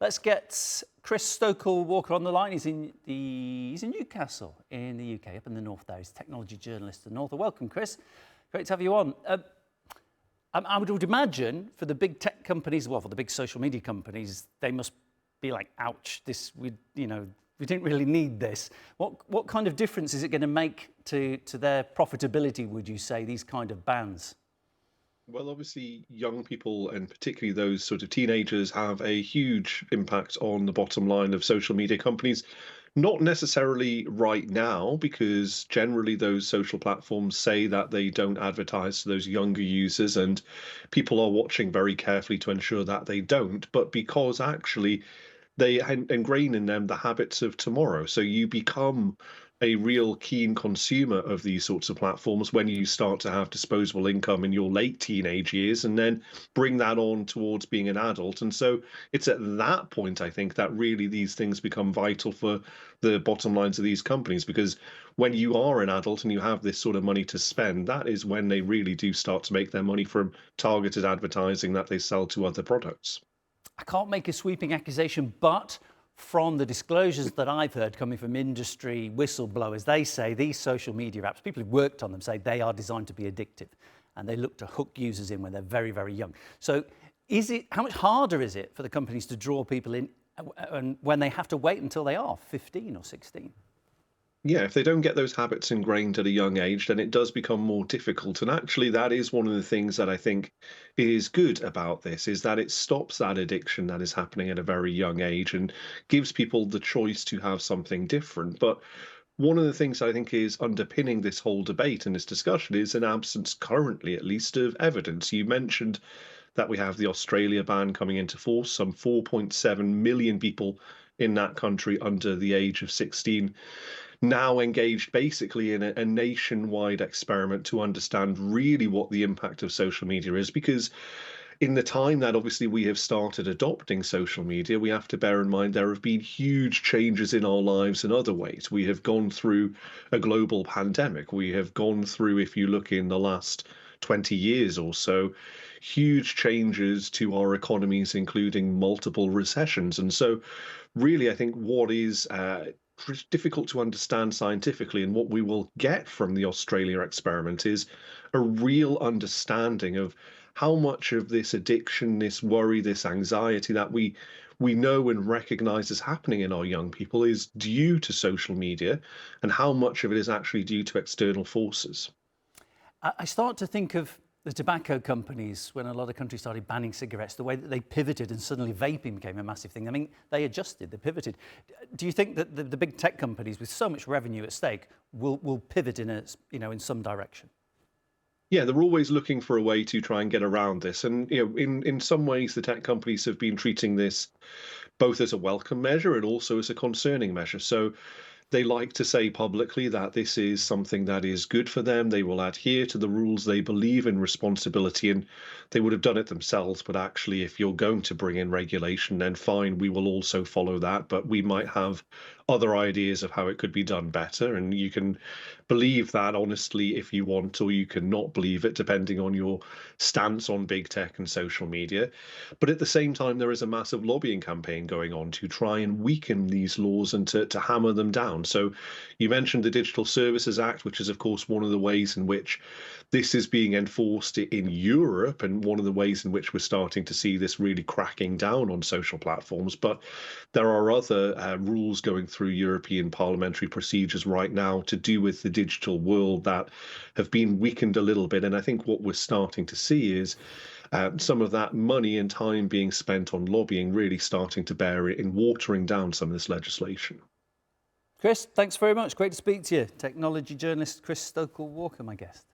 Let's get Chris Stokell-Walker on the line. He's in Newcastle in the UK, up in the north there. He's a technology journalist in the north. Welcome, Chris. Great to have you on. I would imagine for the big tech companies, well, for the big social media companies, they must be like, ouch, we didn't really need this. What kind of difference is it going to make to their profitability, would you say, these kind of bans? Well, obviously, young people and particularly those sort of teenagers have a huge impact on the bottom line of social media companies. Not necessarily right now, because generally those social platforms say that they don't advertise to those younger users, and people are watching very carefully to ensure that they don't. But because actually they ingrain in them the habits of tomorrow. So you become a real keen consumer of these sorts of platforms when you start to have disposable income in your late teenage years and then bring that on towards being an adult. And so it's at that point, I think, that really these things become vital for the bottom lines of these companies, because when you are an adult and you have this sort of money to spend, that is when they really do start to make their money from targeted advertising that they sell to other products. I can't make a sweeping accusation, but from the disclosures that I've heard coming from industry whistleblowers, they say these social media apps, people who've worked on them say they are designed to be addictive, and they look to hook users in when they're very, very young. So how much harder is it for the companies to draw people in when they have to wait until they are 15 or 16? Yeah, if they don't get those habits ingrained at a young age, then it does become more difficult. And actually, that is one of the things that I think is good about this, is that it stops that addiction that is happening at a very young age and gives people the choice to have something different. But one of the things I think is underpinning this whole debate and this discussion is an absence, currently at least, of evidence. You mentioned that we have the Australia ban coming into force, some 4.7 million people in that country under the age of 16 now engaged basically in a nationwide experiment to understand really what the impact of social media is. Because in the time that obviously we have started adopting social media, we have to bear in mind there have been huge changes in our lives in other ways. We have gone through a global pandemic. We have gone through, if you look in the last 20 years or so, huge changes to our economies, including multiple recessions. And so, really, I think what is difficult to understand scientifically, and what we will get from the Australia experiment is a real understanding of how much of this addiction, this worry, this anxiety that we know and recognize is happening in our young people is due to social media, and how much of it is actually due to external forces. I start to think of the tobacco companies when a lot of countries started banning cigarettes, the way that they pivoted and suddenly vaping became a massive thing. I mean, they adjusted, they pivoted. Do you think that the big tech companies with so much revenue at stake will pivot in some direction? Yeah, they're always looking for a way to try and get around this. And in some ways, the tech companies have been treating this both as a welcome measure and also as a concerning measure. So they like to say publicly that this is something that is good for them. They will adhere to the rules. They believe in responsibility, and they would have done it themselves. But actually, if you're going to bring in regulation, then fine, we will also follow that. But we might have other ideas of how it could be done better. And you can believe that honestly if you want, or you can not believe it, depending on your stance on big tech and social media. But at the same time, there is a massive lobbying campaign going on to try and weaken these laws and to hammer them down. So you mentioned the Digital Services Act, which is, of course, one of the ways in which this is being enforced in Europe, and one of the ways in which we're starting to see this really cracking down on social platforms. But there are other rules going through European parliamentary procedures right now to do with the digital world that have been weakened a little bit. And I think what we're starting to see is some of that money and time being spent on lobbying really starting to bear it in watering down some of this legislation. Chris, thanks very much. Great to speak to you. Technology journalist Chris Stokell-Walker, my guest.